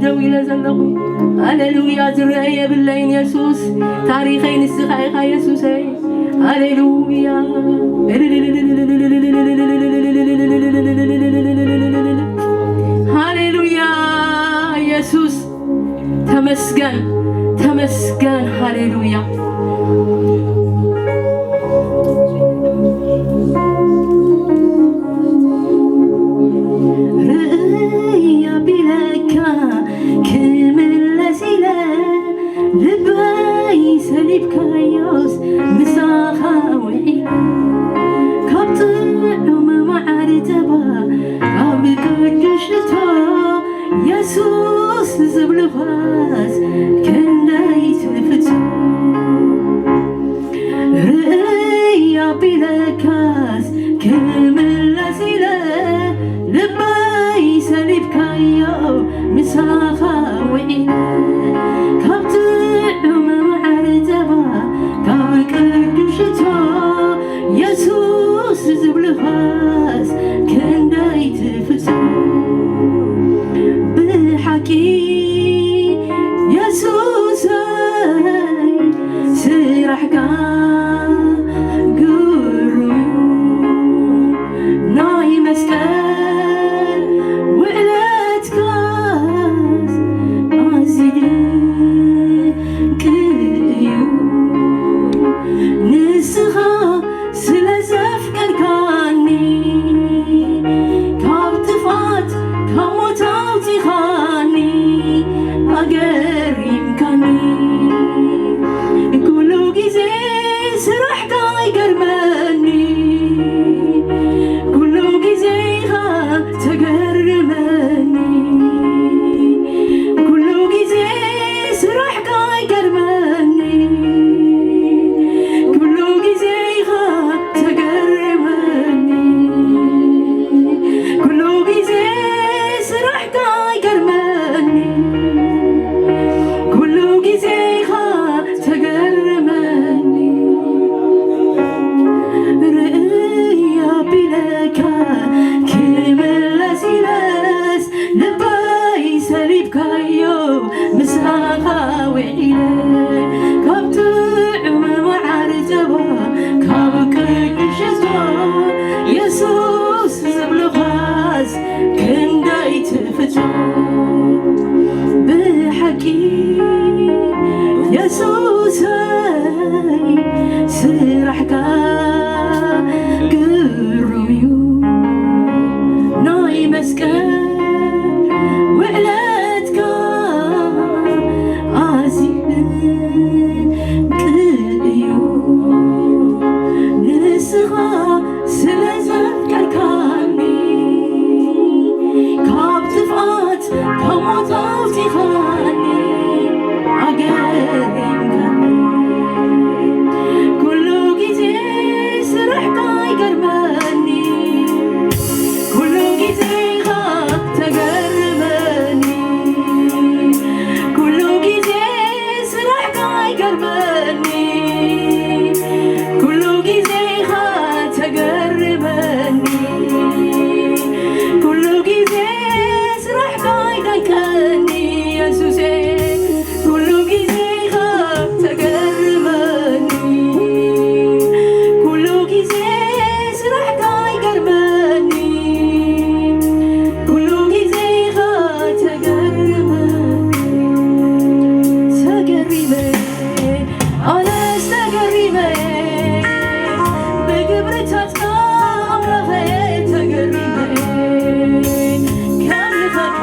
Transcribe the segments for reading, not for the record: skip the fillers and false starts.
دو إلى زلقو هللويا زرعي باللين يسوس تاريخين السخايخة يسوس هللويا هللويا يسوس تمسكن تمسكن هللويا رأي بلكا كمل لسيلة لباي سليب كايوس مساخا وحيلا كابطعم معرتبا كابك جشتا يسوس زبلغاز كنداي تفتو رأي بلكاس كمل لسيلة لباي سليب كايو مساخا وحيلا كابطعم معرتبا كابك جشتا يسوس زبلغاز كنداي تفتو بحكي يسوس سرحكا قرو ناي مسكن وعلت كاس عزيز كيو نسخة سلزف كركاني كابتفات كموتاوتي خاني أقر يمكاني كلو جيزي سرح كاي قرماني كلو جيزي خا تقرماني كلو جيزي سرح كاي قرماني كلو جيزي خا تقرماني كلو جيزي سرح كاي قرماني كلو جيزي خا تقرماني رأي بلكا كمل لسيلاس لباي سليب كايو مساخا وعيلا كابطعم معرتبا كابك جشتا يسوس زبلغاز كنداي تفتو بحكي يسوس سرحكا قرميو ناي مسكن وعلتكا عزيز كيو نسخة سلزف كركاني كابتفات كموتاوتي خاني عقاري كلو جيزي سرح كاي قرماني كلو جيزي خا تقرماني كلو جيزي سرح كاي قرماني كلو جيزي خا تقرماني كلو جيزي سرح كاي دايكاني يسوسي كلو جيزي خا تقرماني كلو جيزي سرح كاي قرماني كلو جيزي خا تقرماني تقريبي أنا استقريبي بقبرتك أمرخي تقريبي كاملتك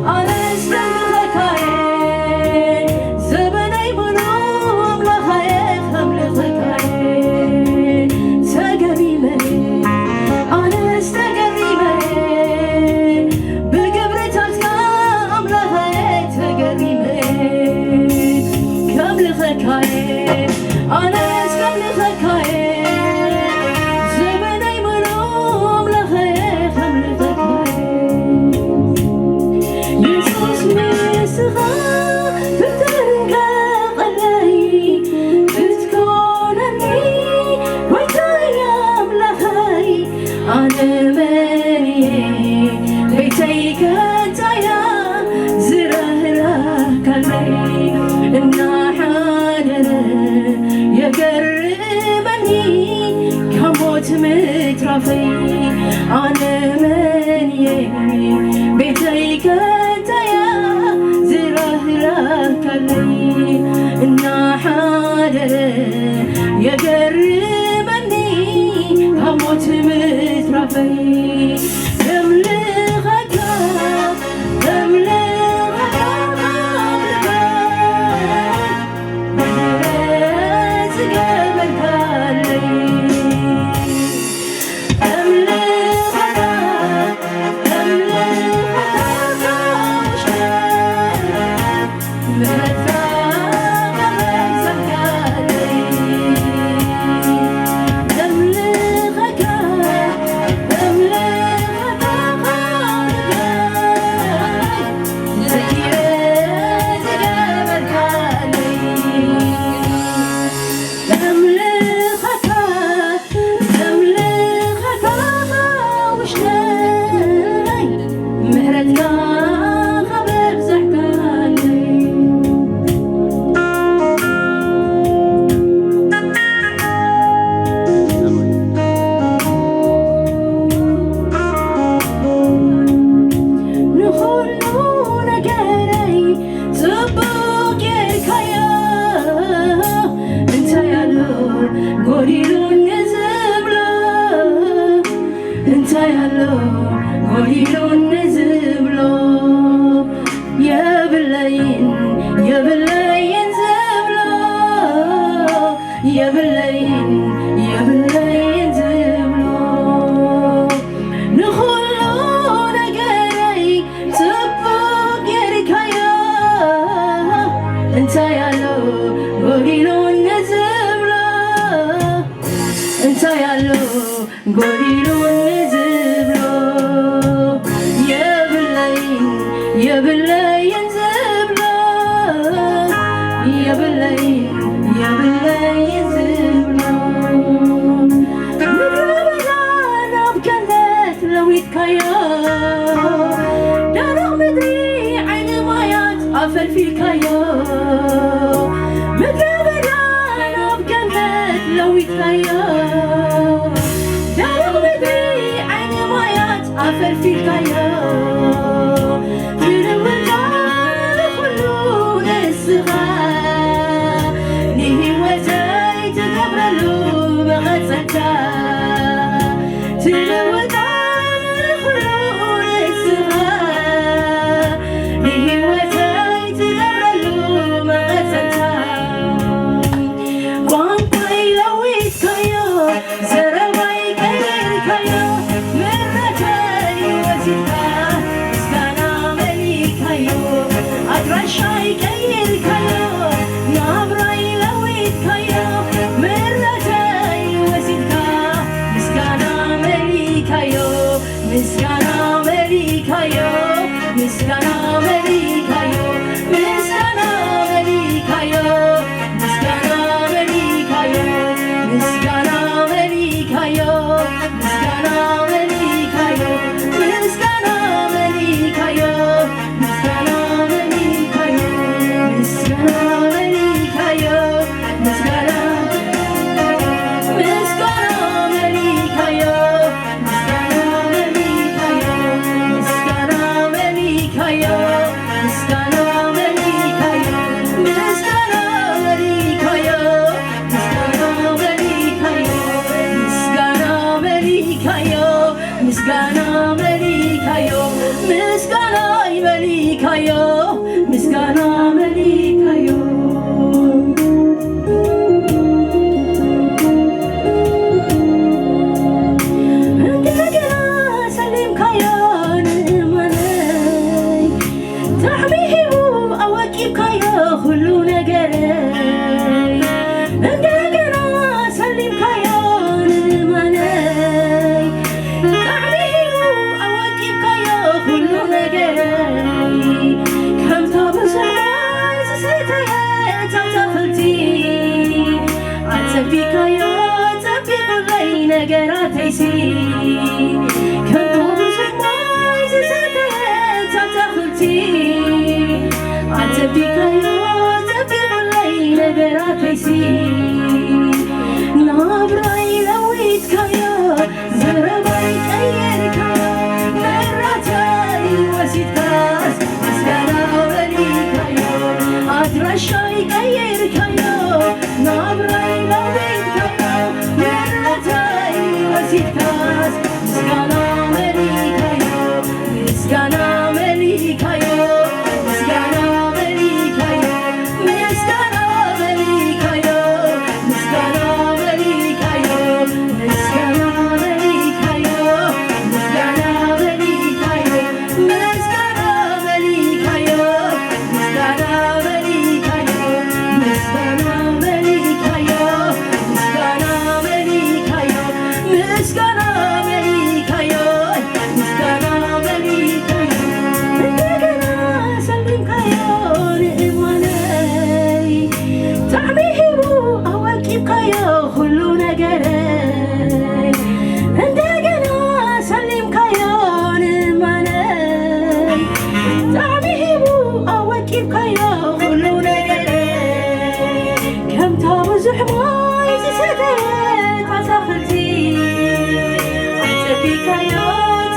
أنا استقريبي زبني بنو أمرخي كاملتك تقريبي أنا استقريبي بقبرتك أمرخي تقريبي كاملتك أنا استقريبي زبني بنو أمرخي كاملتك يسوس مسخا تتركا قلي تتكونني ويتايا ملخي أنا مري بيتيك تايا مترفي أنا مني بيتي كتايا زرهرك لي إن حالي يقربني هموت مترفي نابراي لويت كايا زرا ወሲድካስ ምስጋና በሊካዮ አድራሻይ ቀይርካዮ ናብራይ ለዊትካዮ ምሕረታይ ወሲድካስ ምስጋና በሊካዮ ምስጋና በሊካዮ ምስጋና በሊካዮ ምስጋና በሊካዮ ምስጋና በሊካዮ ምስጋና በሊካዮ ምስጋና በሊካዮ ምስጋና በሊካዮ ምስጋና በሊካዮ ምስጋና በሊካዮ ምስጋና በሊካዮ ምስጋና በሊካዮ ምስጋና በሊካዮ እንደገና ሰልምካዮ ንእማነይ ታዕሚሂቡ አዋቂብካዮ ሁሉ ነገረይ እንደገና ሰሊምካዮ ንእማነይ ታዕሚሂቡ አዋቂብካዮ ሁሉ ነገረይ ከምታ ብዙሕ ማይ ዝሰተየት ኣታኽልቲ ኣፀቢካዮ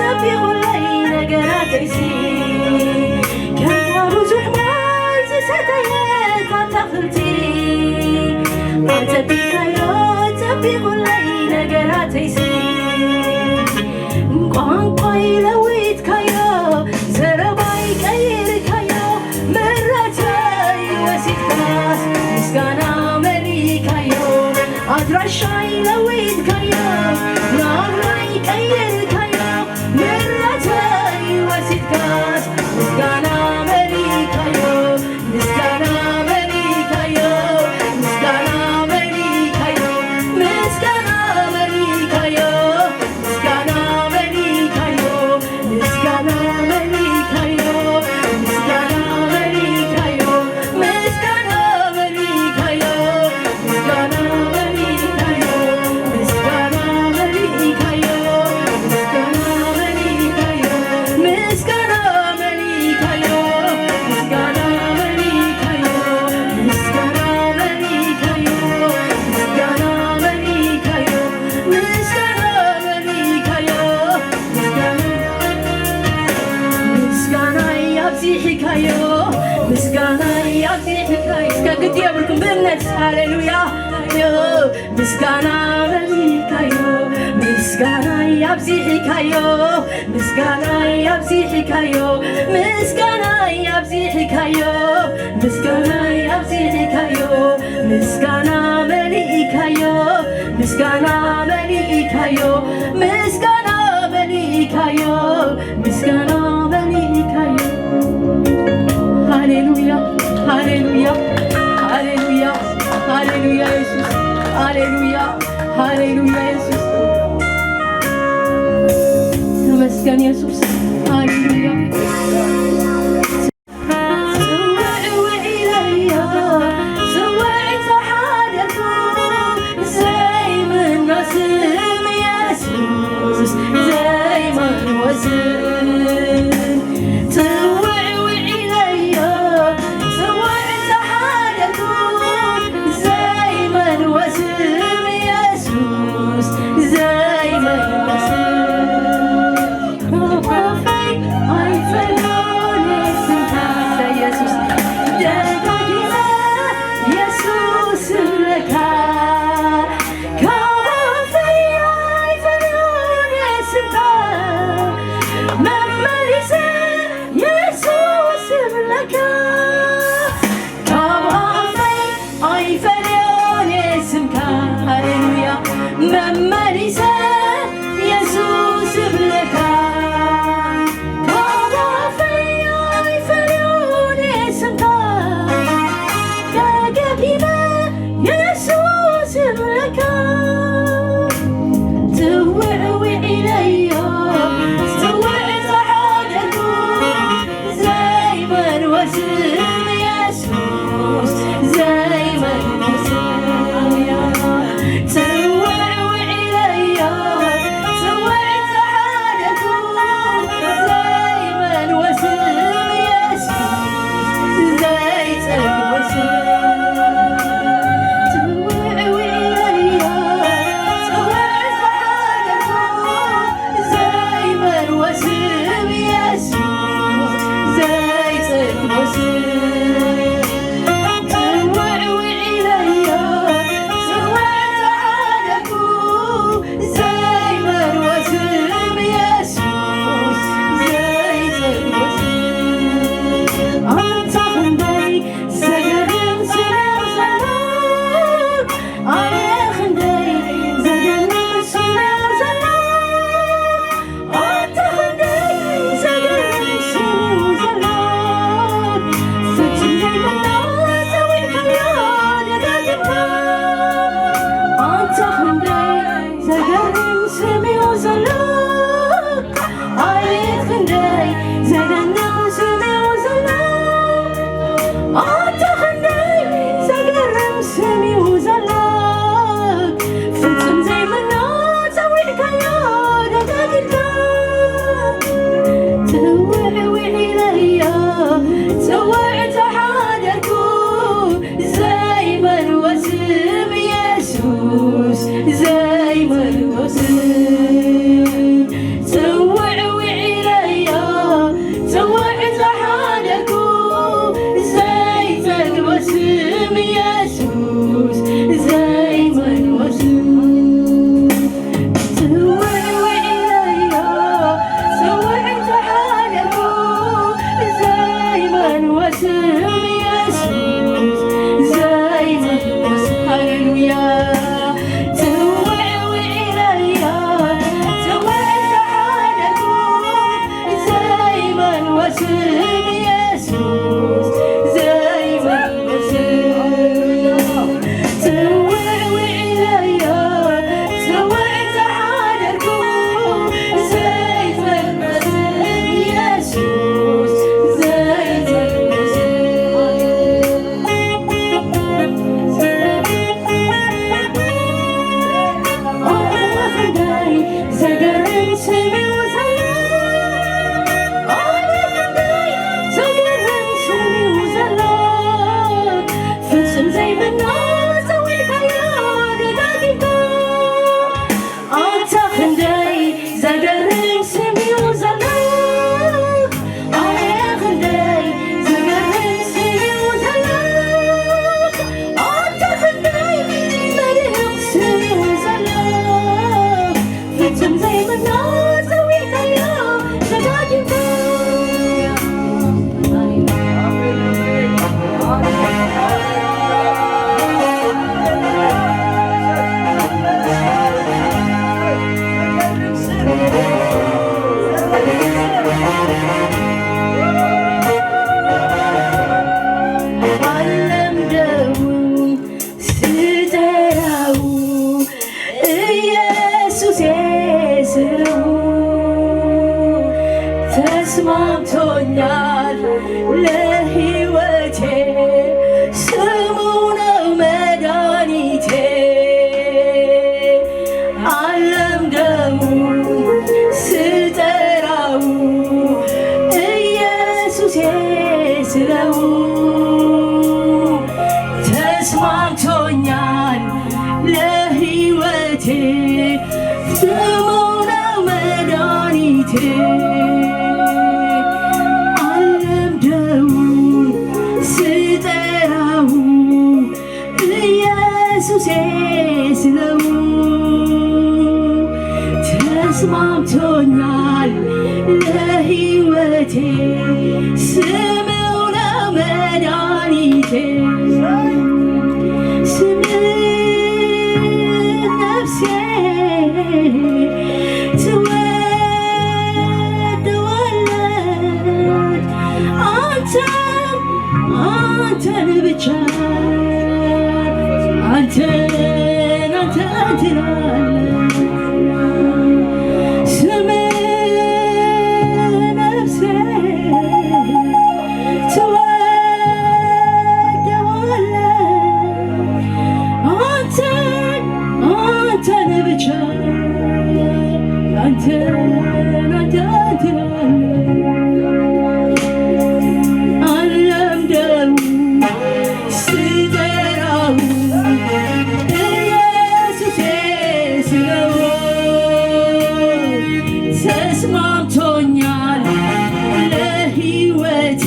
ፀቢቑለይ ነገራተይሲ ከምታ ብዙሕ ማይ ዝሰተየት ኣታኽልቲ ኣፀቢካዮ ፀቢቑለይ ነገራተይሲ ቋንቋይ ለዊትካዮ ዘረባይ ቀይርካዮ ምሕረተይ ወሲድካስ ምስጋና በሊካዮ አድራሻይ ለዊትካዮ ናብራይ ቀይርካዮ ምሕረተይ ወሲድካስ ምስጋና በሊካዮ ምስጋና በሊካዮ ምስጋና በሊካዮ ምስጋና በሊካዮ ምስጋና በሊካዮ ምስጋና በሊካዮ ምስጋና በሊካዮ ምስጋና በሊካዮ ምስጋና በሊካዮ ምስጋና በሊካዮ ምስጋና በሊካዮ ምስጋና በሊካዮ ምስጋና በሊካዮ ምስጋና በሊካዮ ምስጋና በሊካዮ ምስጋና በሊካዮ ምስጋና ያብዚሕካዮ ምስጋና ያብዚሕካዮ እስከ ግድ የብልኩም ብእምነት ሃሌሉያ ምስጋና በሊካዮ ምስጋና ያብዚሕካዮ ምስጋና ያብዚሕካዮ ምስጋና ያብዚሕካዮ ምስጋና ያብዚሕካዮ ምስጋና በሊካዮ ምስጋና በሊካዮ ምስጋና በሊካዮ ምስጋና በሊካዮ ሃሌሉያ ሃሌሉያ ሃሌሉያ ሃሌሉያ ኢየሱስ ሃሌሉያ ሃሌሉያ ኢየሱስ ተመስገን ኢየሱስ ሃሌሉያ ጽውዕ ኢለዮ ጽውዕ ተሓደኩ ዘይምና ስም ኢየሱስ ለሕይወቴ ስሙ ነው መድኃኒቴ አልለምደውም ስጠራው ኢየሱሴ ስለው ተስማምቶኛል ለሕይወቴ ስሙ ነው መድኃኒቴ አልለምደውም ስጠራው ኢየሱሴ ስለው ተስማምቶኛል ለሕይወቴ ስሙ ነው መድኃኒቴ ነፍሴ ትወደዋለች አንተን ብቻ አንተን ትላለች ነፍሴ ትወደዋለች አንተን ብቻ አንተን ትላለች አልለምደውም ስጠራው ኢየሱሴ ስለው ተስማምቶኛል ለሕይወቴ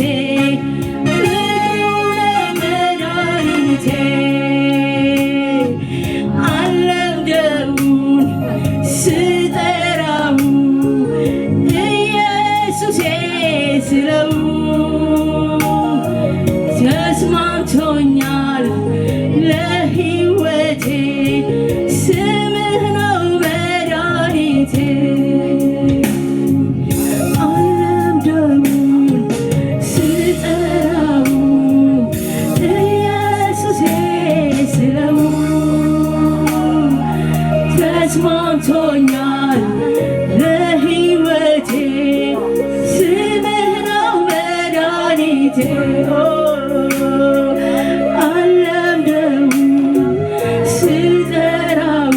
ፍቅሩ ነው መድኃኒቴ አልለምደውም ስጠራው ኢየሱሴ ስለው ተስማምቶኛል ለሕይወቴ ስምህ ነው መድኃኒቴ አልለምደውም ስጠራው ኢየሱሴ ስለው ተስማምቶኛል ለሕይወቴ ስምህ ነው መድኃኒቴ አልለምደውም ስጠራው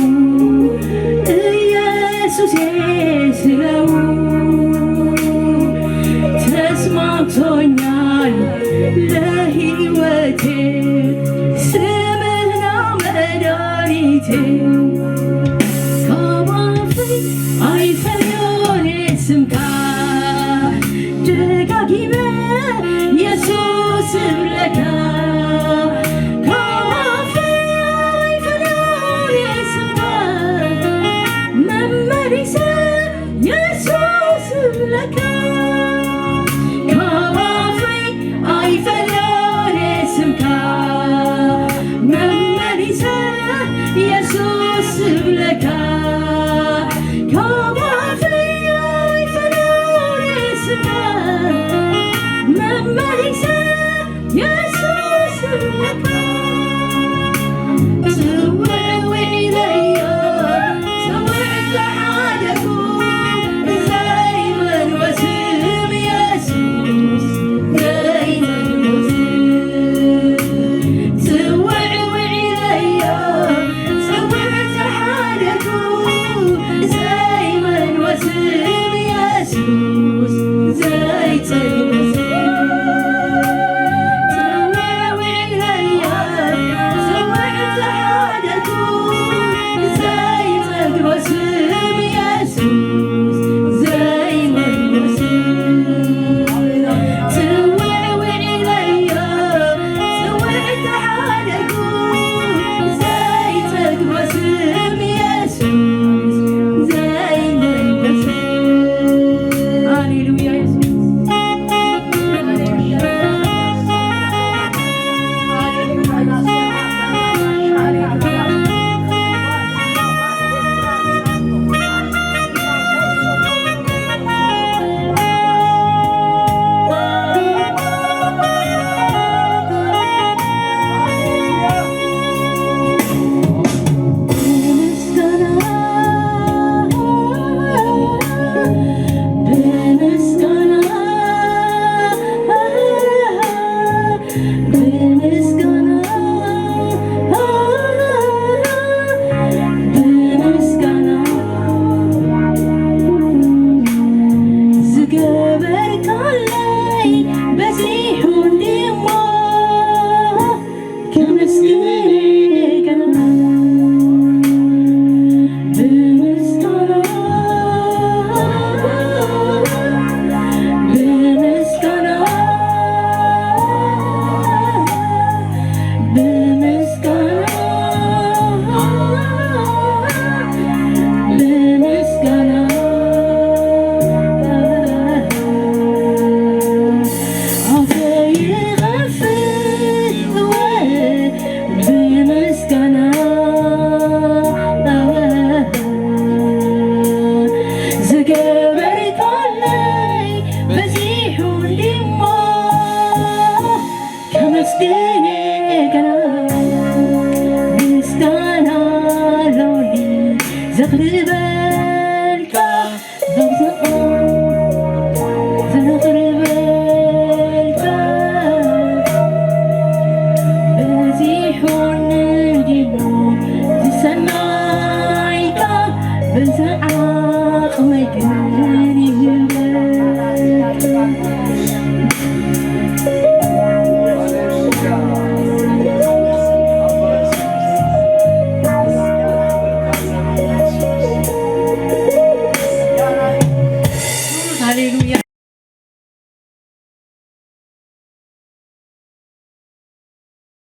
ኢየሱሴ ስለው ተስማምቶኛል ለሕይወቴ ስምህ ነው መድኃኒቴ አይፈልዮን ስምካ ደጋጊመ ኢየሱስ ብለካ አይፈልዮን ስምካ መመሪሰ ኢየሱስ ብለካ አይፈልዮን ስምካ መመሪሰ ኢየሱስ ብለካ Yes!